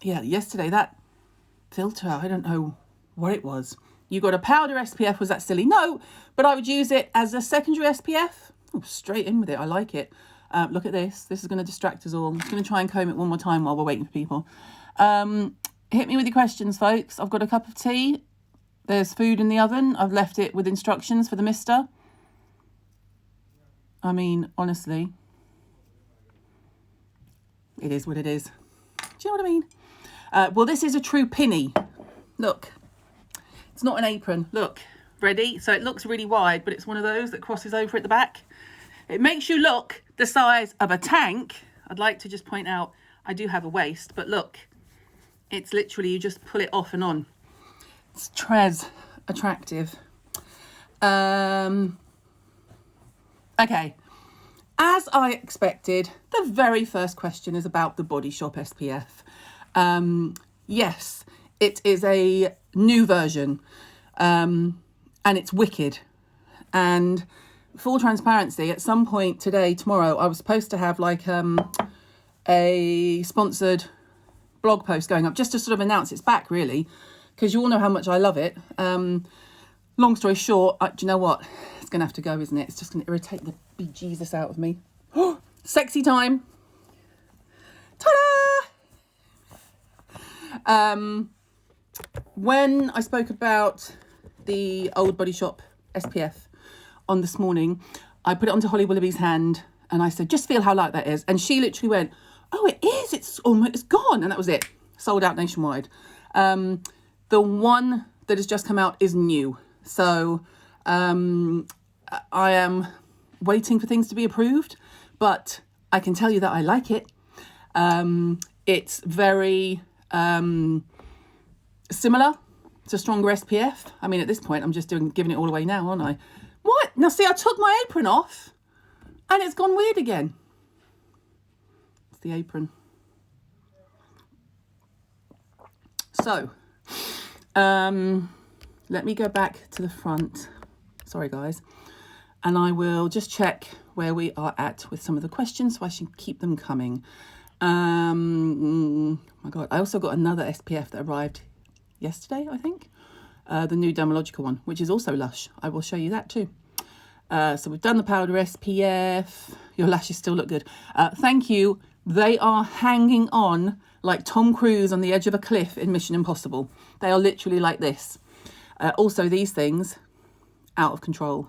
Yeah, yesterday that filter, I don't know what it was. You got a powder SPF, was that silly? No, but I would use it as a secondary SPF. Oh, straight in with it, I like it. Look at this. This is going to distract us all. I'm just going to try and comb it one more time while we're waiting for people. Hit me with your questions, folks. I've got a cup of tea. There's food in the oven. I've left it with instructions for the mister. I mean, honestly, it is what it is. Do you know what I mean? Well, this is a true pinny. Look, it's not an apron. Look, ready? So it looks really wide, but it's one of those that crosses over at the back. It makes you look the size of a tank. I'd like to just point out, I do have a waist, but look, it's literally, you just pull it off and on. It's tres attractive. Okay, as I expected, the very first question is about the Body Shop SPF. Yes, it is a new version, and it's wicked. And full transparency, at some point today, tomorrow, I was supposed to have like a sponsored blog post going up just to sort of announce it's back, really, because you all know how much I love it. Long story short, do you know what? It's going to have to go, isn't it? It's just going to irritate the bejesus out of me. Sexy time. Ta-da! When I spoke about the old Body Shop SPF on this morning, I put it onto Holly Willoughby's hand and I said, just feel how light that is. And she literally went, oh, it is. It's almost, it's gone. And that was it. Sold out nationwide. The one that has just come out is new. So I am waiting for things to be approved, but I can tell you that I like it. It's very similar to stronger SPF. I mean, at this point, I'm just giving it all away now, aren't I? What? Now, see, I took my apron off and it's gone weird again. It's the apron. So, let me go back to the front. Sorry, guys. And I will just check where we are at with some of the questions so I should keep them coming. Oh my God. I also got another SPF that arrived yesterday, I think. The new dermatological one, which is also Lush. I will show you that too. So we've done the powder SPF. Your lashes still look good. Thank you. They are hanging on like Tom Cruise on the edge of a cliff in Mission Impossible. They are literally like this. Also, these things, out of control.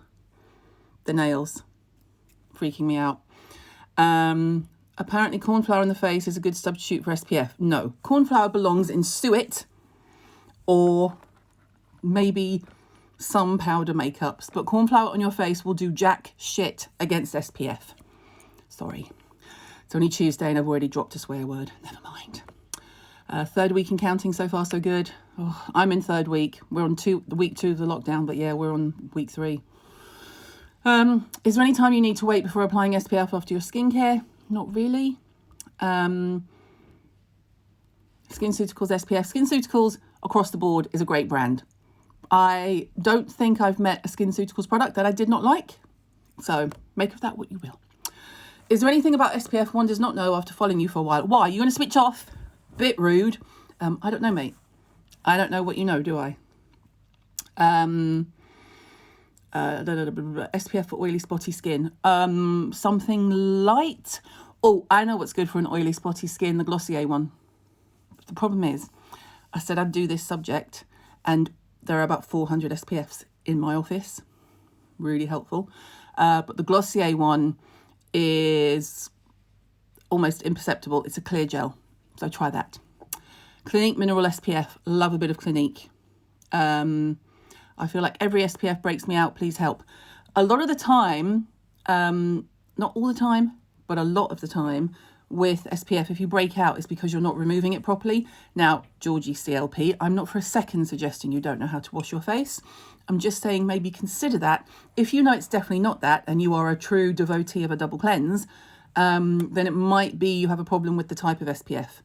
The nails, freaking me out. Apparently corn flour in the face is a good substitute for SPF. No, corn flour belongs in suet or maybe some powder makeups, but corn flour on your face will do jack shit against SPF. Sorry. It's only Tuesday and I've already dropped a swear word. Never mind. Third week and counting, so far so good. Oh, I'm in third week. We're on week 2 of the lockdown, but yeah, we're on week 3. Is there any time you need to wait before applying SPF after your skincare? Not really. SkinCeuticals SPF. SkinCeuticals across the board is a great brand. I don't think I've met a SkinCeuticals product that I did not like. So make of that what you will. Is there anything about SPF one does not know after following you for a while? Why? You're going to switch off? Bit rude. I don't know, mate. I don't know what you know, do I? SPF for oily, spotty skin. Something light. Oh, I know what's good for an oily, spotty skin, the Glossier one. The problem is, I said I'd do this subject, and there are about 400 SPFs in my office. Really helpful. But the Glossier one is almost imperceptible. It's a clear gel. So try that. Clinique Mineral SPF. Love a bit of Clinique. I feel like every SPF breaks me out. Please help. A lot of the time, not all the time, but a lot of the time with SPF, if you break out, it's because you're not removing it properly. Now, Georgie CLP, I'm not for a second suggesting you don't know how to wash your face. I'm just saying maybe consider that. If you know it's definitely not that and you are a true devotee of a double cleanse, then it might be you have a problem with the type of SPF.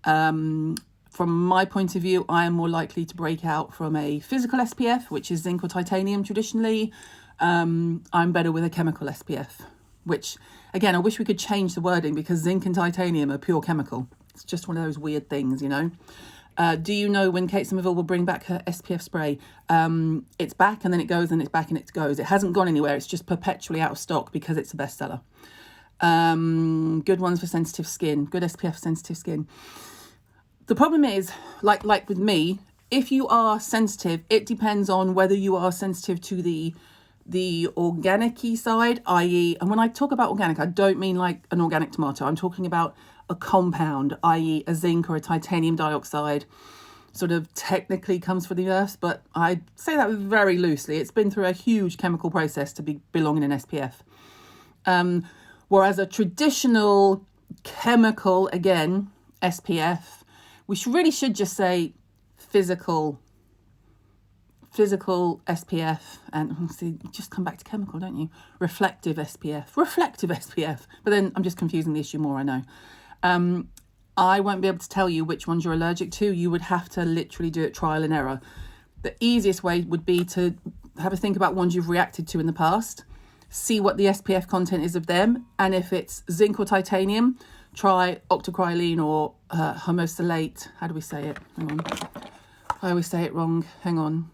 From my point of view, I am more likely to break out from a physical SPF, which is zinc or titanium traditionally. I'm better with a chemical SPF, which, again, I wish we could change the wording because zinc and titanium are pure chemical. It's just one of those weird things, you know. Do you know when Kate Somerville will bring back her SPF spray? It's back, and then it goes, and it's back, and it goes. It hasn't gone anywhere. It's just perpetually out of stock because it's a bestseller. Good ones for sensitive skin. Good SPF for sensitive skin. The problem is, like with me, if you are sensitive, it depends on whether you are sensitive to the organic-y side, i.e., and when I talk about organic, I don't mean like an organic tomato. I'm talking about a compound, i.e. a zinc or a titanium dioxide, sort of technically comes from the earth, but I say that very loosely. It's been through a huge chemical process to belong in an SPF. Whereas a traditional chemical, again, SPF, we really should just say physical SPF, and see, you just come back to chemical, don't you? Reflective SPF. But then I'm just confusing the issue more, I know. I won't be able to tell you which ones you're allergic to. You would have to literally do it trial and error. The easiest way would be to have a think about ones you've reacted to in the past, see what the SPF content is of them, and if it's zinc or titanium, try octocrylene or homosalate. How do we say it? Hang on. I always say it wrong. Hang on.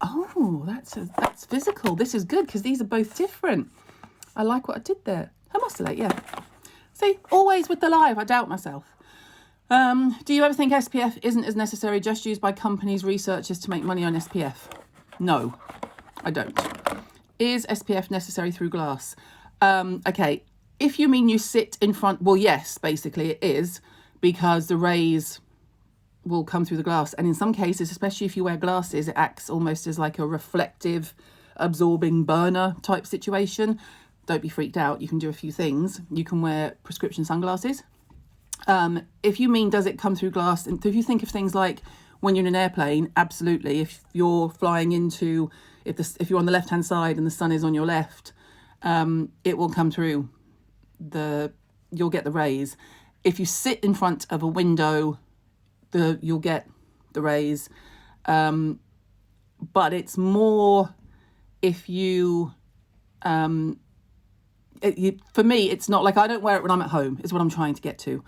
Oh, that's physical. This is good because these are both different. I like what I did there. Homosalate, yeah. See, always with the live, I doubt myself. Do you ever think SPF isn't as necessary, just used by companies, researchers to make money on SPF? No, I don't. Is SPF necessary through glass? Okay, if you mean you sit in front, well, yes, basically it is, because the rays will come through the glass. And in some cases, especially if you wear glasses, it acts almost as like a reflective, absorbing burner type situation. Don't be freaked out. You can do a few things. You can wear prescription sunglasses. If you mean, does it come through glass? And if you think of things like when you're in an airplane, absolutely. If you're flying into, if you're on the left-hand side and the sun is on your left, it will come through. You'll get the rays. If you sit in front of a window, you'll get the rays. But it's more if you, for me, it's not like I don't wear it when I'm at home, is what I'm trying to get to.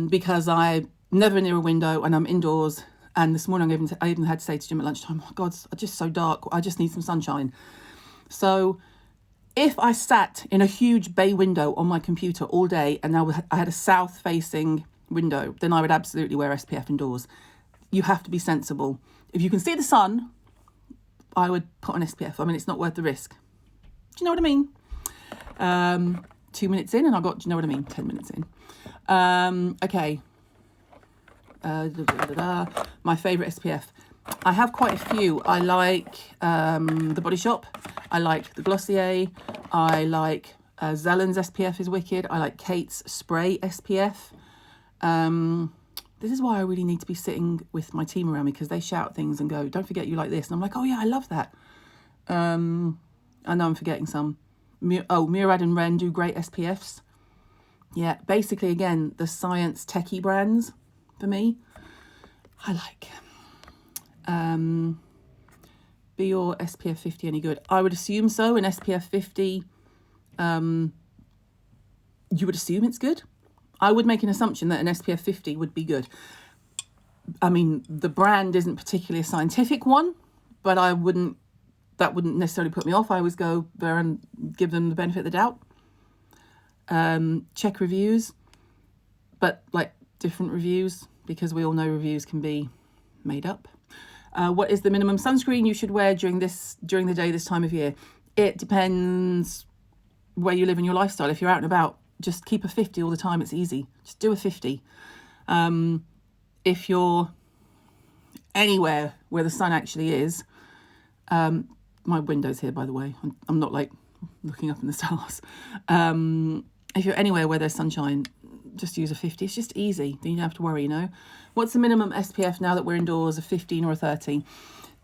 Because I'm never near a window and I'm indoors. And this morning I even had to say to Jim at lunchtime, oh God, it's just so dark. I just need some sunshine. So if I sat in a huge bay window on my computer all day and now I had a south-facing window, then I would absolutely wear SPF indoors. You have to be sensible. If you can see the sun, I would put on SPF. I mean, it's not worth the risk. Do you know what I mean? 2 minutes in and I got, do you know what I mean? 10 minutes in. Okay. My favourite SPF. I have quite a few. I like the Body Shop. I like the Glossier. I like Zellen's SPF is wicked. I like Kate's Spray SPF. This is why I really need to be sitting with my team around me, because they shout things and go, don't forget you like this. And I'm like, oh yeah, I love that. I know I'm forgetting some. Murad and Ren do great SPFs. Yeah, basically, again, the science techie brands for me, I like. Be your SPF 50 any good? I would assume so. An SPF 50, you would assume it's good. I would make an assumption that an SPF 50 would be good. I mean, the brand isn't particularly a scientific one, but that wouldn't necessarily put me off. I always go there and give them the benefit of the doubt. Check reviews, but like different reviews, because we all know reviews can be made up. What is the minimum sunscreen you should wear during the day this time of year? It depends where you live in your lifestyle. If you're out and about, just keep a 50 all the time. It's easy. Just do a 50. If you're anywhere where the sun actually is, my window's here, by the way. I'm not like looking up in the stars. If you're anywhere where there's sunshine, just use a 50. It's just easy. Then you don't have to worry, you know. What's the minimum SPF now that we're indoors, a 15 or a 30?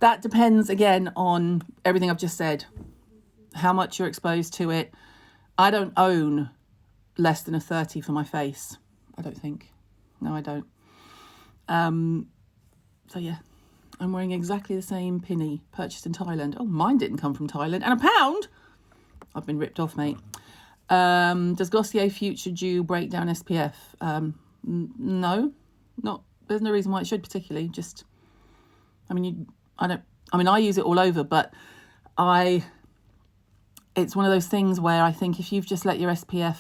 That depends, again, on everything I've just said. How much you're exposed to it. I don't own less than a 30 for my face. I don't think. No, I don't. So, yeah. I'm wearing exactly the same pinny purchased in Thailand. Oh, mine didn't come from Thailand. And £1. I've been ripped off, mate. Does Glossier Future Dew break down SPF? No, not. There's no reason why it should particularly. Just, I mean, I use it all over, but it's one of those things where I think if you've just let your SPF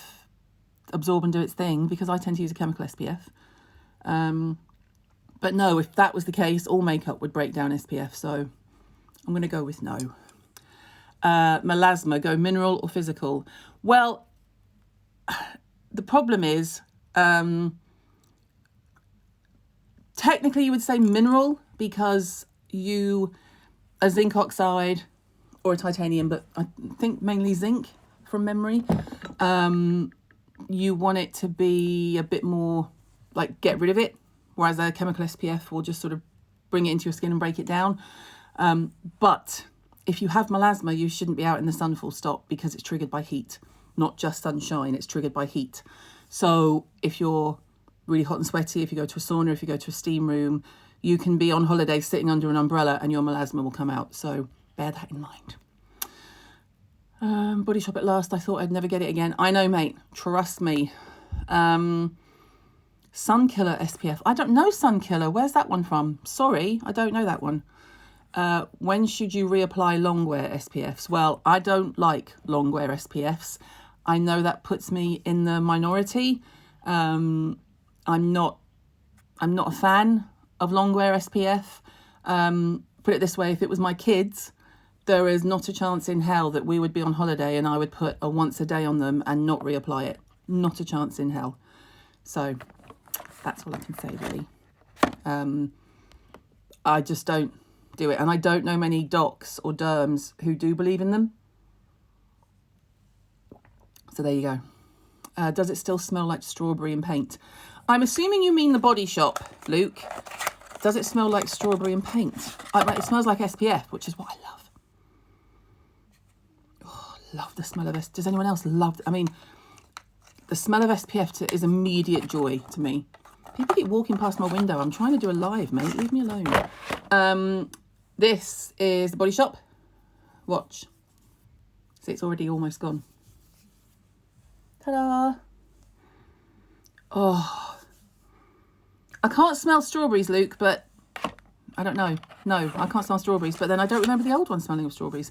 absorb and do its thing, because I tend to use a chemical SPF. But no, if that was the case, all makeup would break down SPF. So I'm going to go with no. Melasma, go mineral or physical? Well, the problem is, technically you would say mineral because a zinc oxide or a titanium, but I think mainly zinc from memory. You want it to be a bit more like get rid of it, whereas a chemical SPF will just sort of bring it into your skin and break it down. But if you have melasma, you shouldn't be out in the sun full stop because it's triggered by heat, not just sunshine, it's triggered by heat. So if you're really hot and sweaty, if you go to a sauna, if you go to a steam room, you can be on holiday sitting under an umbrella and your melasma will come out. So bear that in mind. Body Shop at last. I thought I'd never get it again. I know, mate. Trust me. Sun Killer SPF. I don't know Sun Killer. Where's that one from? Sorry, I don't know that one. When should you reapply long wear SPFs? Well, I don't like long wear SPFs. I know that puts me in the minority. I'm not a fan of long wear SPF. Put it this way, if it was my kids, there is not a chance in hell that we would be on holiday and I would put a once a day on them and not reapply it. Not a chance in hell. So that's all I can say, really. I just don't do it. And I don't know many docs or derms who do believe in them. So there you go. Does it still smell like strawberry and paint? I'm assuming you mean the Body Shop, Luke. Does it smell like strawberry and paint? It smells like SPF, which is what I love. Oh, love the smell of this. Does anyone else love? I mean, the smell of SPF is immediate joy to me. People keep walking past my window. I'm trying to do a live, mate. Leave me alone. This is the Body Shop. Watch. See, it's already almost gone. Ta-da! Oh, I can't smell strawberries, Luke, but I don't know. No, I can't smell strawberries, but then I don't remember the old one smelling of strawberries.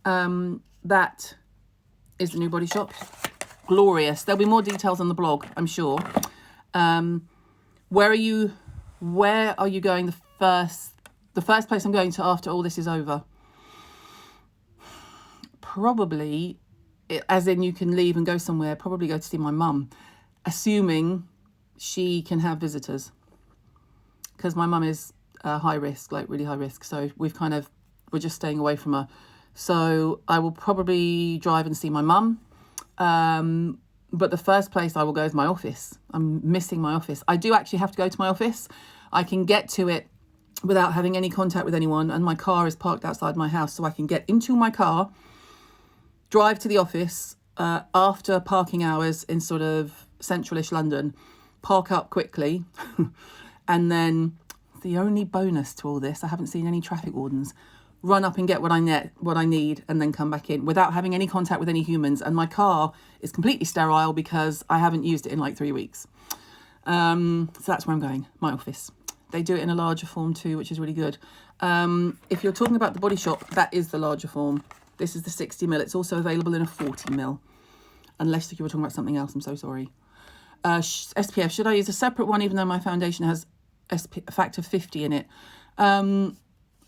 That is the new Body Shop. Glorious. There'll be more details on the blog, I'm sure. Where are you going the first place I'm going to after all this is over? Probably, as in you can leave and go somewhere, probably go to see my mum, assuming she can have visitors. Because my mum is high risk, like really high risk. So we're just staying away from her. So I will probably drive and see my mum. But the first place I will go is my office. I'm missing my office. I do actually have to go to my office. I can get to it without having any contact with anyone. And my car is parked outside my house. So I can get into my car, drive to the office after parking hours in sort of central-ish London, park up quickly. And then the only bonus to all this, I haven't seen any traffic wardens, run up and get what I need and then come back in without having any contact with any humans. And my car is completely sterile because I haven't used it in like 3 weeks. So that's where I'm going, my office. They do it in a larger form too, which is really good. If you're talking about the Body Shop, that is the larger form. This is the 60ml. It's also available in a 40ml. Unless you were talking about something else, I'm so sorry. SPF, should I use a separate one even though my foundation has a factor 50 in it?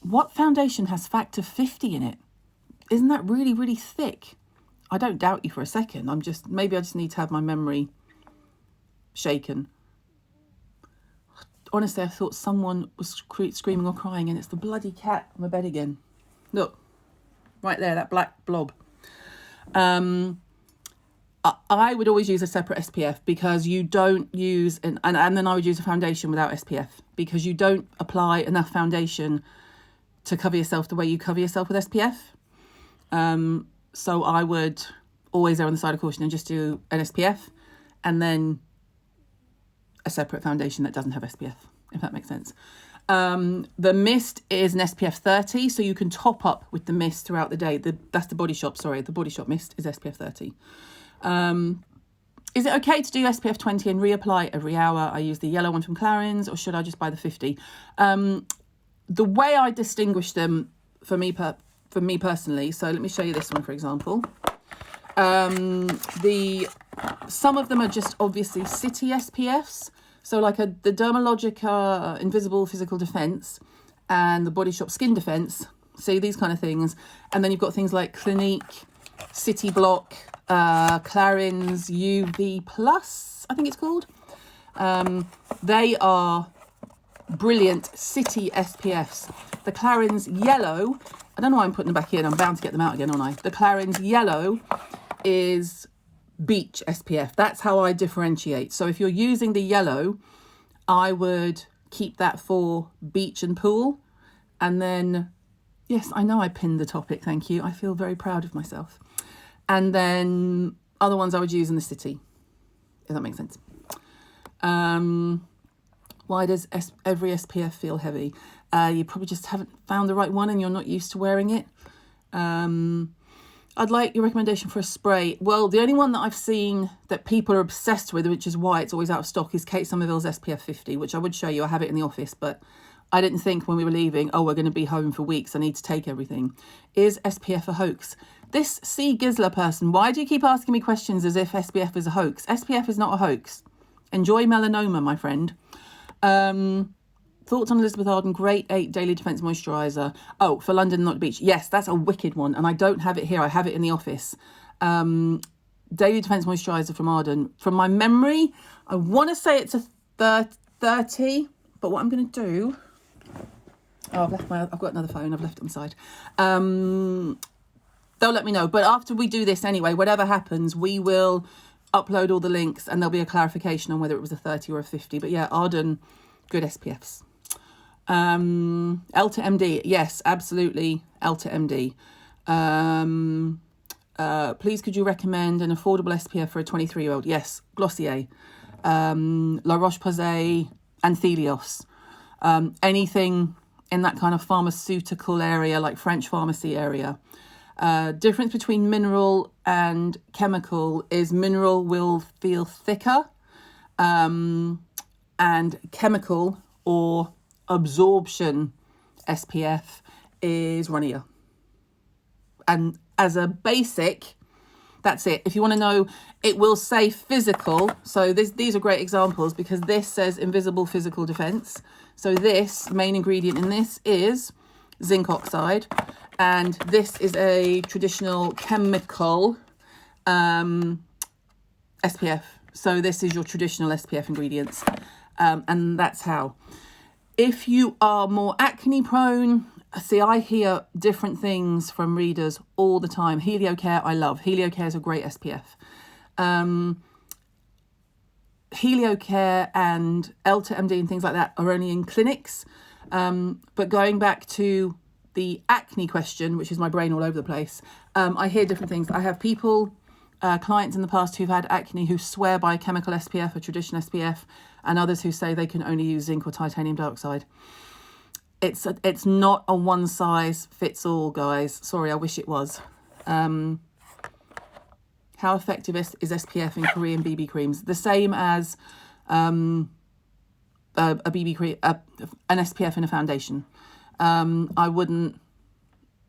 What foundation has factor 50 in it? Isn't that really, really thick? I don't doubt you for a second. Maybe I just need to have my memory shaken. Honestly, I thought someone was screaming or crying and it's the bloody cat on my bed again. Look, right there, that black blob. I would always use a separate SPF because you don't use, and then I would use a foundation without SPF because you don't apply enough foundation to cover yourself the way you cover yourself with SPF. So I would always err on the side of caution and just do an SPF and then a separate foundation that doesn't have SPF, if that makes sense. The mist is an SPF 30, so you can top up with the mist throughout the day. That's the Body Shop, sorry. The Body Shop mist is SPF 30. Is it okay to do SPF 20 and reapply every hour? I use the yellow one from Clarins, or should I just buy the 50? The way I distinguish them for me personally, so let me show you this one, for example. Some of them are just obviously city SPFs. So like the dermatological invisible physical defense and the Body Shop skin defense. See, these kind of things. And then you've got things like Clinique, City Block, Clarins UV Plus, I think it's called. They are brilliant city SPFs. The Clarins yellow, I don't know why I'm putting them back in. I'm bound to get them out again, aren't I? The Clarins yellow is beach SPF. That's how I differentiate. So if you're using the yellow, I would keep that for beach and pool. And then, yes, I know I pinned the topic. Thank you. I feel very proud of myself. And then other ones I would use in the city, if that makes sense. Why does every SPF feel heavy? You probably just haven't found the right one and you're not used to wearing it. I'd like your recommendation for a spray. Well, the only one that I've seen that people are obsessed with, which is why it's always out of stock, is Kate Somerville's SPF 50, which I would show you. I have it in the office, but I didn't think when we were leaving, oh, we're going to be home for weeks, I need to take everything. Is SPF a hoax? This C. Gisler person, why do you keep asking me questions as if SPF is a hoax? SPF is not a hoax. Enjoy melanoma, my friend. Thoughts on Elizabeth Arden Great 8 Daily Defense Moisturiser. Oh, for London, not beach. Yes, that's a wicked one. And I don't have it here. I have it in the office. Daily Defense Moisturiser from Arden. From my memory, I want to say it's a 30. But what I'm going to do... Oh, I've got another phone. I've left it on the side. They'll let me know. But after we do this anyway, whatever happens, we will upload all the links and there'll be a clarification on whether it was a 30 or a 50. But yeah, Arden, good SPFs. Elta MD, yes, absolutely, Elta MD. Please could you recommend an affordable SPF for a 23-year-old? Yes, Glossier, La Roche-Posay, and Thelios. Anything in that kind of pharmaceutical area, like French pharmacy area. Difference between mineral and chemical is mineral will feel thicker, and chemical or absorption SPF is runnier. And as a basic, that's it. If you want to know, it will say physical. So these are great examples because this says invisible physical defense. So this main ingredient in this is zinc oxide. And this is a traditional chemical SPF. So this is your traditional SPF ingredients. And that's how. If you are more acne prone, see, I hear different things from readers all the time. HelioCare, I love. HelioCare is a great SPF. HelioCare and Elta MD and things like that are only in clinics. But going back to the acne question, which is my brain all over the place, I hear different things. I have people, clients in the past who've had acne who swear by chemical SPF or traditional SPF, and others who say they can only use zinc or titanium dioxide. It's not a one size fits all, guys. Sorry, I wish it was. How effective is SPF in Korean BB creams? The same as a BB cream, an SPF in a foundation. I wouldn't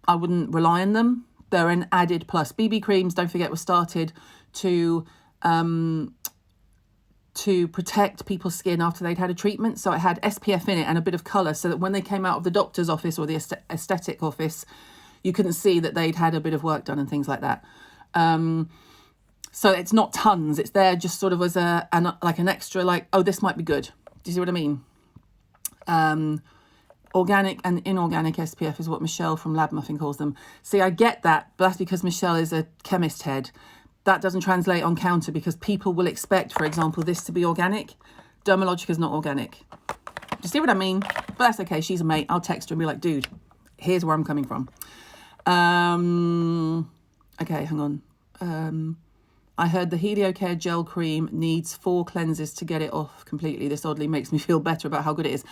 rely on them. They're an added plus. BB creams, don't forget, were started to protect people's skin after they'd had a treatment. So it had SPF in it and a bit of colour so that when they came out of the doctor's office or the aesthetic office, you couldn't see that they'd had a bit of work done and things like that. So it's not tons. It's there just sort of as an extra, like, oh, this might be good. Do you see what I mean? Organic and inorganic SPF is what Michelle from Lab Muffin calls them. See, I get that, but that's because Michelle is a chemist head. That doesn't translate on counter because people will expect, for example, this to be organic. Dermatological is not organic. Do you see what I mean? But that's okay. She's a mate. I'll text her and be like, dude, here's where I'm coming from. Okay, hang on. I heard the HelioCare gel cream needs 4 cleanses to get it off completely. This oddly makes me feel better about how good it is.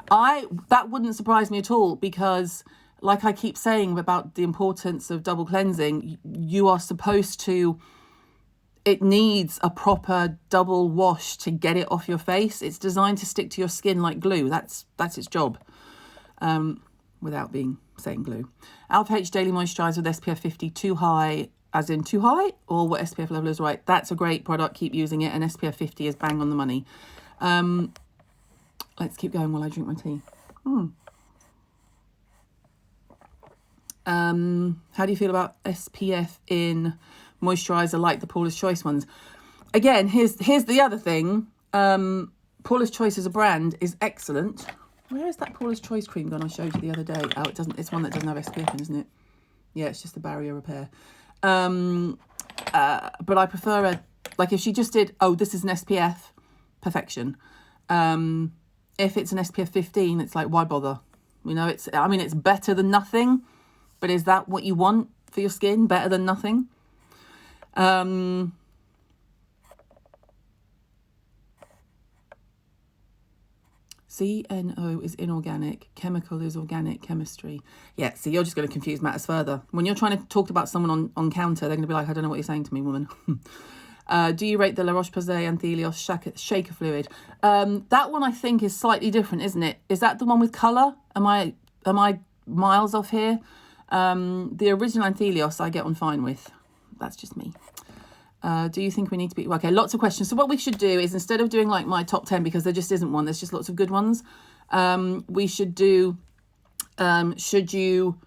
That wouldn't surprise me at all because, like I keep saying about the importance of double cleansing, you are supposed to it needs a proper double wash to get it off your face. It's designed to stick to your skin like glue. That's its job, without saying glue. Alpha H Daily Moisturiser with SPF 50, too high, as in too high, or what SPF level is right. That's a great product. Keep using it. And SPF 50 is bang on the money. Let's keep going while I drink my tea. How do you feel about SPF in moisturiser like the Paula's Choice ones? Again, here's the other thing. Paula's Choice as a brand is excellent. Where is that Paula's Choice cream gone I showed you the other day? Oh, it doesn't. It's one that doesn't have SPF in, isn't it? Yeah, it's just a barrier repair. But I prefer like if she just did, oh, this is an SPF, perfection. If it's an SPF 15, it's like, why bother? You know, it's better than nothing, but is that what you want for your skin? Better than nothing? CNO is inorganic, chemical is organic chemistry. Yeah, see, you're just going to confuse matters further. When you're trying to talk about someone on counter, they're going to be like, I don't know what you're saying to me, woman. Do you rate the La Roche-Posay and Thelios shaker fluid? That one I think is slightly different, isn't it? Is that the one with colour? Am I miles off here? The original Anthelios I get on fine with. That's just me. Do you think we need to be... Okay, lots of questions. So what we should do is, instead of doing like my top 10, because there just isn't one, there's just lots of good ones, we should do, should you,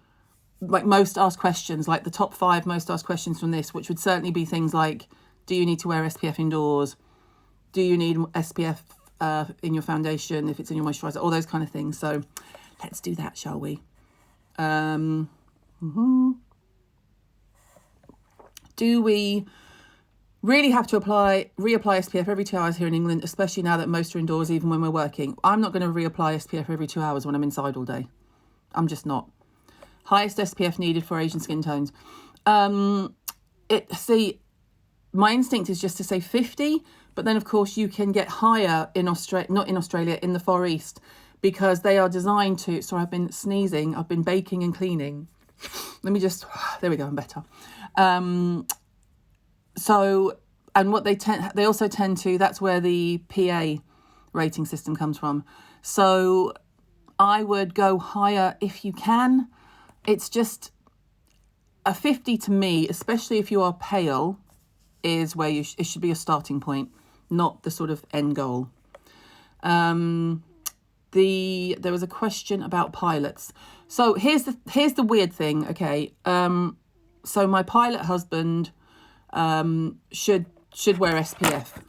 like most asked questions, like the top 5 most asked questions from this, which would certainly be things like, do you need to wear SPF indoors? Do you need SPF in your foundation if it's in your moisturiser? All those kind of things. So let's do that, shall we? Do we really have to reapply SPF every 2 hours here in England, especially now that most are indoors, even when we're working? I'm not going to reapply SPF every 2 hours when I'm inside all day. I'm just not. Highest SPF needed for Asian skin tones. My instinct is just to say 50, but then of course you can get higher in Australia, not in Australia, in the Far East, because they are designed to... Sorry, I've been sneezing. I've been baking and cleaning. Let me just... There we go, I'm better. So, and what they also tend to, that's where the PA rating system comes from. So I would go higher if you can. It's just a 50 to me, especially if you are pale, is where it should be a starting point, not the sort of end goal. There was a question about pilots. So here's the weird thing. Okay. So my pilot husband should wear SPF.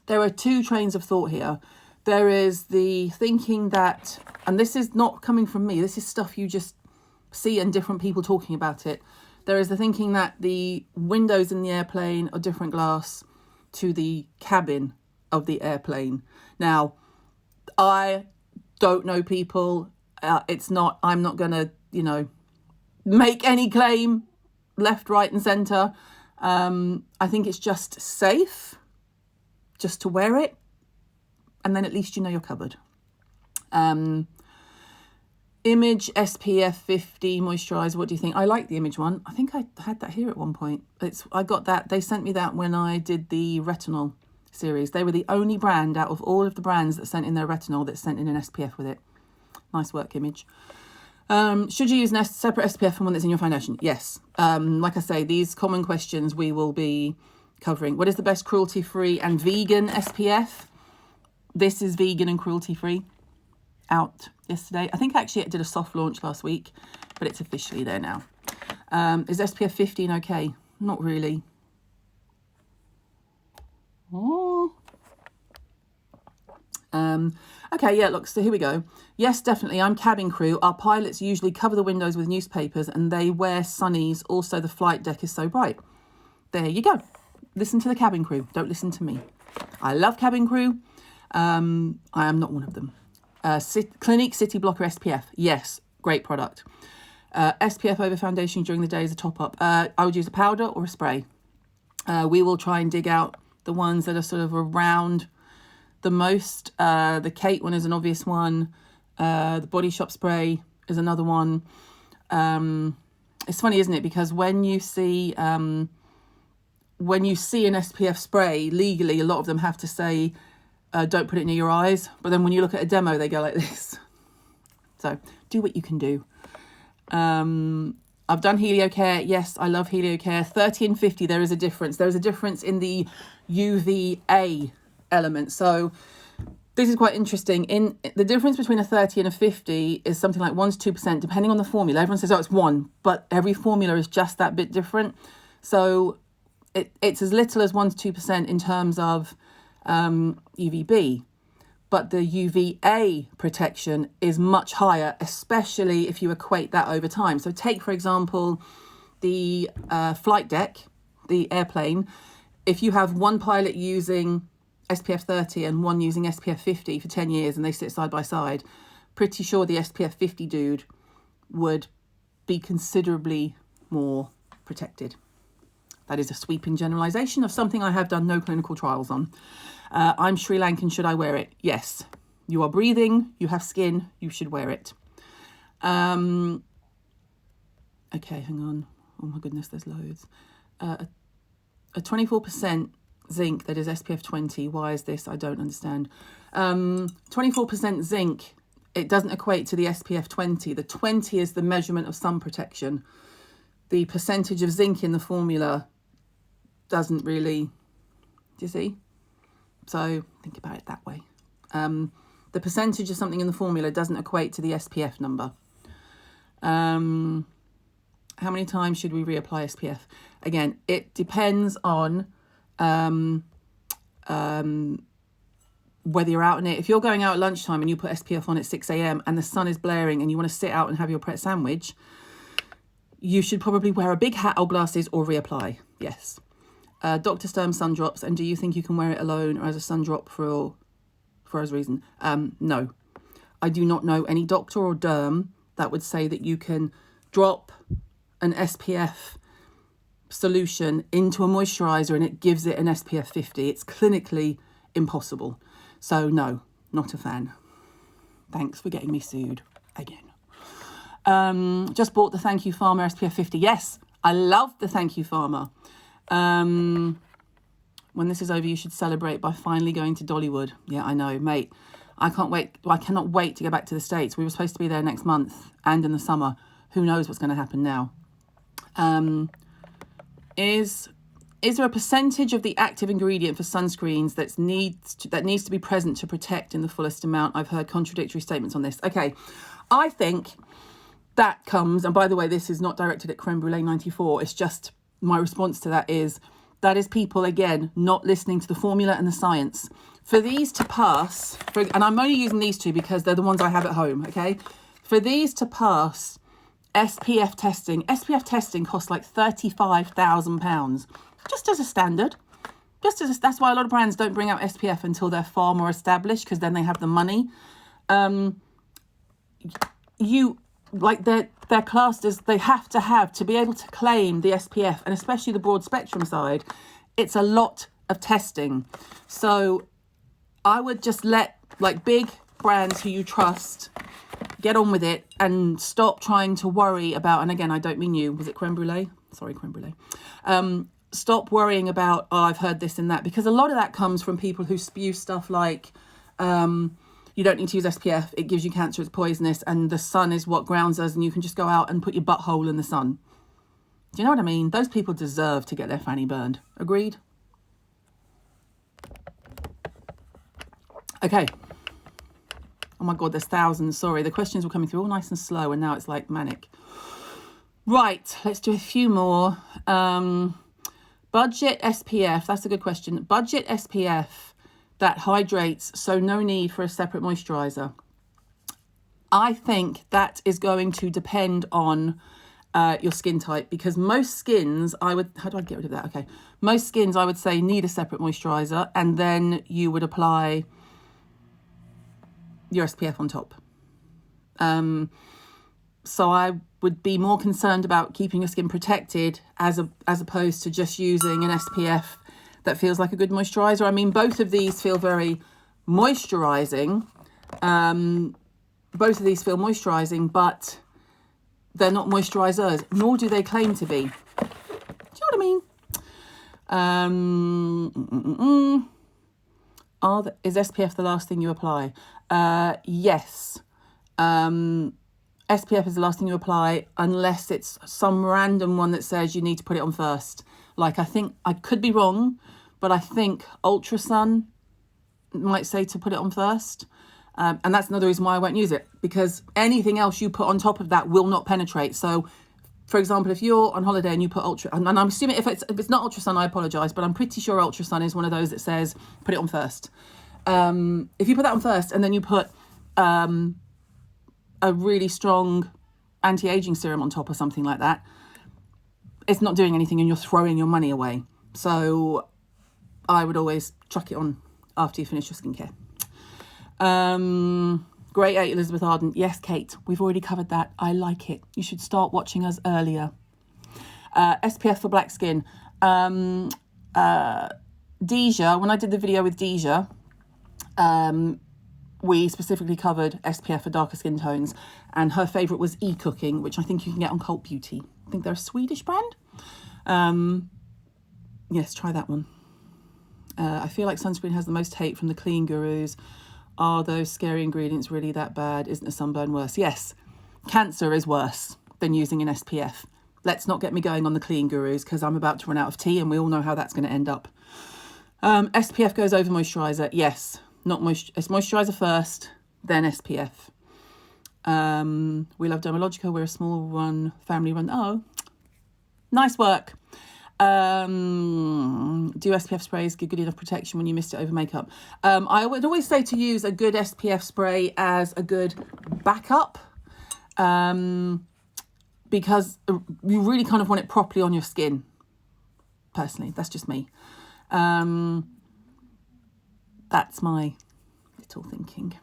There are 2 trains of thought here. There is the thinking that, and this is not coming from me, this is stuff you just see and different people talking about it. There is the thinking that the windows in the airplane are different glass to the cabin of the airplane. Now, I don't know people. I'm not going to, make any claim left, right and centre. I think it's just safe just to wear it, and then at least you're covered. Image SPF 50 moisturiser, what do you think? I like the Image one. I think I had that here at one point. I got that. They sent me that when I did the retinol series. They were the only brand out of all of the brands that sent in their retinol that sent in an SPF with it. Nice work, Image. Should you use a separate SPF from one that's in your foundation? Yes. Like I say, these common questions we will be covering. What is the best cruelty-free and vegan SPF? This is vegan and cruelty-free. Out yesterday. I think actually it did a soft launch last week, but it's officially there now. Is SPF 15 okay? Not really. Oh. Okay, yeah, look, so here we go. Yes, definitely, I'm cabin crew. Our pilots usually cover the windows with newspapers and they wear sunnies. Also, the flight deck is so bright. There you go. Listen to the cabin crew. Don't listen to me. I love cabin crew. I am not one of them. Clinique City Blocker SPF. Yes, great product. SPF over foundation during the day is a top-up. I would use a powder or a spray. We will try and dig out the ones that are sort of around the most. The Kate one is an obvious one. The Body Shop spray is another one. It's funny, isn't it? Because when you see when you see an SPF spray, legally, a lot of them have to say, don't put it near your eyes. But then when you look at a demo, they go like this. So do what you can do. I've done HelioCare. Yes, I love HelioCare. 30 and 50, there is a difference. There is a difference in the UVA element. So this is quite interesting. In the difference between a 30 and a 50 is something like 1 to 2%, depending on the formula. Everyone says, oh, it's 1, but every formula is just that bit different. So it's as little as 1 to 2% in terms of UVB. But the UVA protection is much higher, especially if you equate that over time. So take, for example, the flight deck, the airplane. If you have one pilot using SPF 30 and one using SPF 50 for 10 years and they sit side by side, pretty sure the SPF 50 dude would be considerably more protected. That is a sweeping generalization of something I have done no clinical trials on. I'm Sri Lankan, should I wear it? Yes. You are breathing, you have skin, you should wear it. Okay, hang on. Oh my goodness, there's loads. A 24% zinc that is SPF 20. Why is this? I don't understand. 24% zinc, it doesn't equate to the SPF 20. The 20 is the measurement of sun protection. The percentage of zinc in the formula doesn't really, do you see? So think about it that way. The percentage of something in the formula doesn't equate to the SPF number. How many times should we reapply SPF? Again, it depends on whether you're out in it. If you're going out at lunchtime and you put SPF on at 6 a.m. and the sun is blaring and you want to sit out and have your Pret sandwich, you should probably wear a big hat or glasses or reapply. Yes. Dr. Sturm sun drops. And do you think you can wear it alone or as a sun drop for as reason? No. I do not know any doctor or derm that would say that you can drop an SPF solution into a moisturizer and it gives it an SPF 50. It's clinically impossible. So no, not a fan. Thanks for getting me sued again. Just bought the Thank You Farmer SPF 50. Yes, I love the Thank You Farmer. When this is over, you should celebrate by finally going to Dollywood. Yeah, I know, mate. I can't wait. I cannot wait to go back to the States. We were supposed to be there next month and in the summer. Who knows what's going to happen now? Is there a percentage of the active ingredient for sunscreens that needs to be present to protect in the fullest amount? I've heard contradictory statements on this. Okay, I think that comes, and by the way, this is not directed at Creme Brulee 94. It's just my response to that is people, again, not listening to the formula and the science. For these to pass, and I'm only using these two because they're the ones I have at home, okay? For these to pass SPF testing costs like £35,000, just as a standard. That's why a lot of brands don't bring out SPF until they're far more established, because then they have the money. They're classed as, they have to be able to claim the SPF, and especially the broad spectrum side, it's a lot of testing. So I would just let big brands who you trust get on with it and stop trying to worry about, and again, I don't mean you, was it Creme Brulee? Sorry, Creme Brulee. Stop worrying about, oh, I've heard this and that, because a lot of that comes from people who spew stuff like, you don't need to use SPF, it gives you cancer, it's poisonous, and the sun is what grounds us, and you can just go out and put your butthole in the sun. Do you know what I mean? Those people deserve to get their fanny burned. Agreed? Okay. Oh my God, there's thousands. Sorry, the questions were coming through all nice and slow, and now it's like manic. Right, let's do a few more. Budget SPF, that's a good question. Budget SPF that hydrates, so no need for a separate moisturizer. I think that is going to depend on your skin type, because most skins, how do I get rid of that? Okay. Most skins, I would say, need a separate moisturizer, and then you would apply your SPF on top. So I would be more concerned about keeping your skin protected as opposed to just using an SPF that feels like a good moisturizer. I mean, both of these feel very moisturizing. Both of these feel moisturizing, but they're not moisturizers, nor do they claim to be. Do you know what I mean? Is SPF the last thing you apply? Yes. SPF is the last thing you apply unless it's some random one that says you need to put it on first. Like, I think, I could be wrong, but I think Ultra Sun might say to put it on first. And that's another reason why I won't use it, because anything else you put on top of that will not penetrate. So, for example, if you're on holiday and you put Ultra, and I'm assuming if it's not Ultra Sun, I apologise, but I'm pretty sure Ultra Sun is one of those that says put it on first. If you put that on first and then you put a really strong anti-aging serum on top or something like that, it's not doing anything and you're throwing your money away. So I would always chuck it on after you finish your skincare. Grade 8, Elizabeth Arden. Yes, Kate, we've already covered that. I like it. You should start watching us earlier. SPF for black skin. Deja, when I did the video with Deja, we specifically covered SPF for darker skin tones, and her favourite was E-Cooking, which I think you can get on Cult Beauty. I think they're a Swedish brand. Yes, try that one. I feel like sunscreen has the most hate from the clean gurus. Are those scary ingredients really that bad? Isn't a sunburn worse? Yes, cancer is worse than using an SPF. Let's not get me going on the clean gurus, because I'm about to run out of tea and we all know how that's going to end up. SPF goes over moisturiser. Yes, not it's moisturiser first, then SPF. We love Dermatological. We're a small one, family run. Oh, nice work. Do SPF sprays give good enough protection when you mist it over makeup? I would always say to use a good SPF spray as a good backup, because you really kind of want it properly on your skin. Personally, that's just me. That's my little thinking.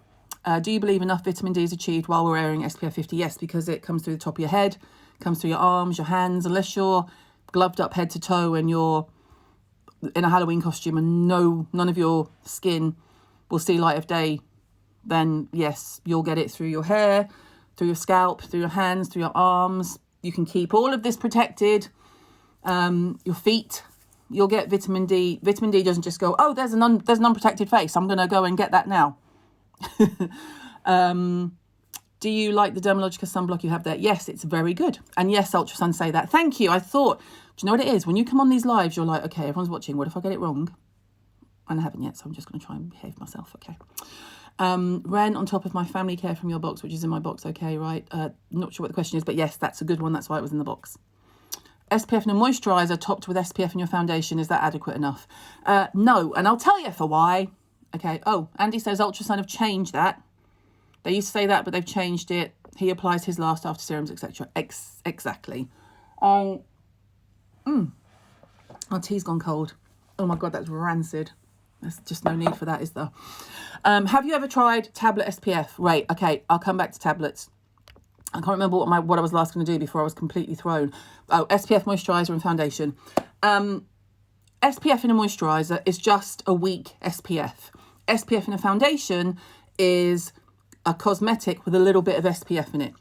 Do you believe enough vitamin D is achieved while we're wearing SPF 50? Yes, because it comes through the top of your head, comes through your arms, your hands, unless you're gloved up head to toe and you're in a Halloween costume and none of your skin will see light of day, then yes, you'll get it through your hair, through your scalp, through your hands, through your arms. You can keep all of this protected. Your feet, you'll get vitamin D. Vitamin D doesn't just go, oh, there's an unprotected face, I'm going to go and get that now. Do you like the Dermatological sunblock you have there? Yes, it's very good. And yes, Ultra Sun say that. Thank you. I thought, do you know what it is? When you come on these lives, you're like, okay, everyone's watching. What if I get it wrong? And I haven't yet, so I'm just going to try and behave myself. Okay. Ren, on top of my family care from your box, which is in my box. Okay, right. Not sure what the question is, but yes, that's a good one. That's why it was in the box. SPF and a moisturiser topped with SPF in your foundation. Is that adequate enough? No, and I'll tell you for why. Okay. Oh, Andy says Ultra Sun have changed that. They used to say that, but they've changed it. He applies his last after serums, etc. Exactly. My tea's gone cold. Oh my God, that's rancid. There's just no need for that, is there? Have you ever tried tablet SPF? Right, okay, I'll come back to tablets. I can't remember what I was last going to do before I was completely thrown. Oh, SPF moisturiser and foundation. SPF in a moisturiser is just a weak SPF. SPF in a foundation is a cosmetic with a little bit of SPF in it.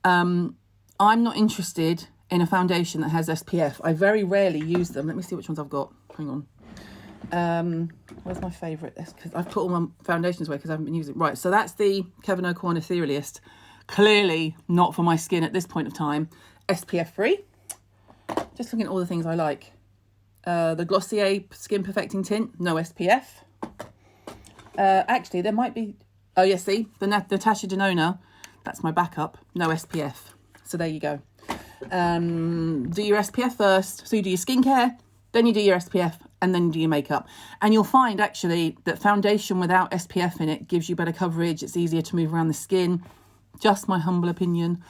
I'm not interested in a foundation that has SPF. I very rarely use them. Let me see which ones I've got. Hang on. Where's my favourite? Because I've put all my foundations away because I haven't been using it. Right, so that's the Kevin O'Corn Etherealist. Clearly not for my skin at this point of time. SPF free. Just looking at all the things I like. The Glossier Skin Perfecting Tint, no SPF. Actually, there might be... Oh, yes, see? The Natasha Denona, that's my backup. No SPF. So there you go. Do your SPF first. So you do your skincare, then you do your SPF, and then you do your makeup. And you'll find, actually, that foundation without SPF in it gives you better coverage. It's easier to move around the skin. Just my humble opinion.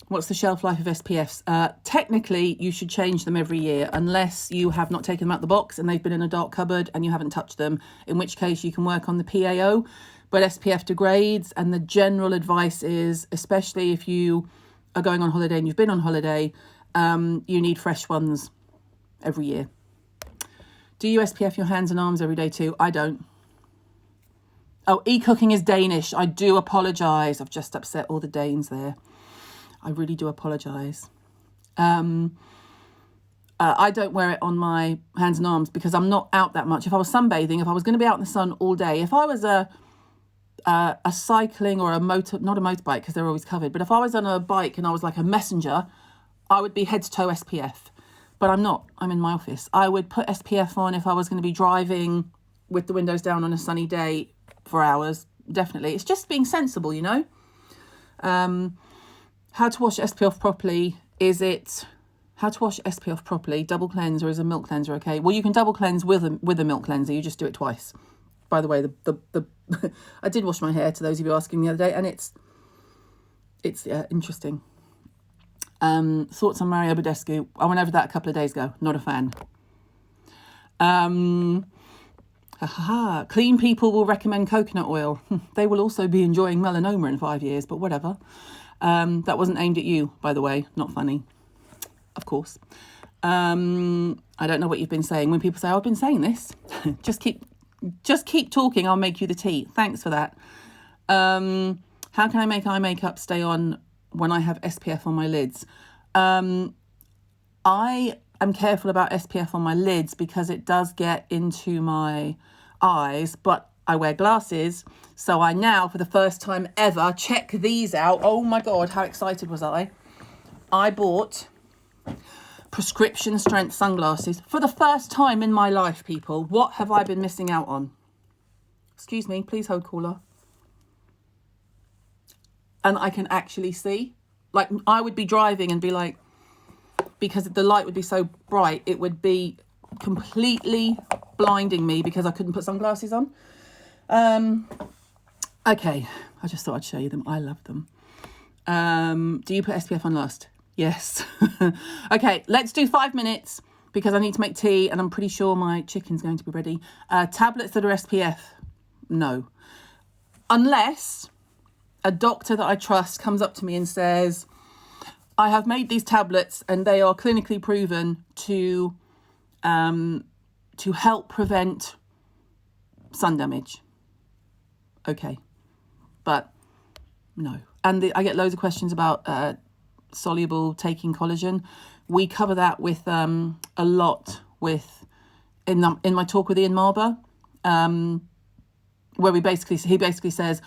What's the shelf life of SPFs? Technically, you should change them every year unless you have not taken them out the box and they've been in a dark cupboard and you haven't touched them, in which case you can work on the PAO. But SPF degrades, and the general advice is, especially if you are going on holiday and you've been on holiday, you need fresh ones every year. Do you SPF your hands and arms every day too? I don't. Oh, E-Cooking is Danish. I do apologise. I've just upset all the Danes there. I really do apologise. I don't wear it on my hands and arms because I'm not out that much. If I was sunbathing, if I was going to be out in the sun all day, if I was a cycling or a motor, not a motorbike because they're always covered, but if I was on a bike and I was like a messenger, I would be head to toe SPF. But I'm not. I'm in my office. I would put SPF on if I was going to be driving with the windows down on a sunny day for hours. Definitely. It's just being sensible, you know. How to wash SPF properly. How to wash SPF properly? Double cleanse or is a milk cleanser okay? Well, you can double cleanse with a milk cleanser. You just do it twice. By the way, the I did wash my hair, to those of you asking the other day, and it's interesting. Thoughts on Mario Badescu? I went over that a couple of days ago. Not a fan. Clean people will recommend coconut oil. They will also be enjoying melanoma in 5 years, but whatever. That wasn't aimed at you, by the way. Not funny, of course. I don't know what you've been saying. When people say, oh, I've been saying this, just keep talking. I'll make you the tea. Thanks for that. How can I make eye makeup stay on when I have SPF on my lids? I am careful about SPF on my lids because it does get into my eyes, but I wear glasses. So I now, for the first time ever, check these out. Oh my God, how excited was I? I bought prescription strength sunglasses for the first time in my life, people. What have I been missing out on? Excuse me, please hold caller. And I can actually see. Like, I would be driving and be like, because the light would be so bright, it would be completely blinding me because I couldn't put sunglasses on. Okay, I just thought I'd show you them. I love them. Do you put SPF on last? Yes. Okay, let's do 5 minutes because I need to make tea and I'm pretty sure my chicken's going to be ready. Tablets that are SPF? No. Unless a doctor that I trust comes up to me and says, I have made these tablets and they are clinically proven to help prevent sun damage. Okay. But no. And I get loads of questions about soluble taking collagen. We cover that with a lot with in my talk with Ian Marber, where he basically says,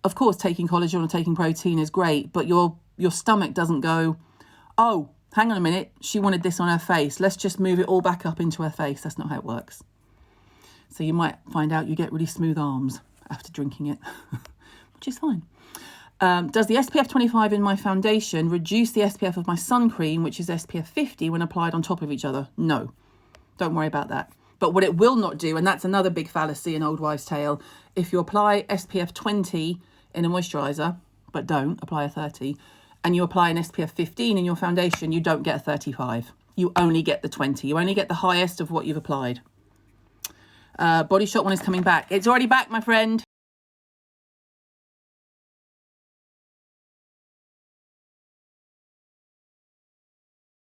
of course, taking collagen or taking protein is great, but your stomach doesn't go, oh, hang on a minute, she wanted this on her face. Let's just move it all back up into her face. That's not how it works. So you might find out you get really smooth arms after drinking it, which is fine. Does the SPF 25 in my foundation reduce the SPF of my sun cream, which is SPF 50, when applied on top of each other? No, don't worry about that. But what it will not do, and that's another big fallacy in old wives' tale, if you apply SPF 20 in a moisturiser, but don't apply a 30, and you apply an SPF 15 in your foundation, you don't get a 35. You only get the 20. You only get the highest of what you've applied. Body Shop one is coming back. It's already back, my friend.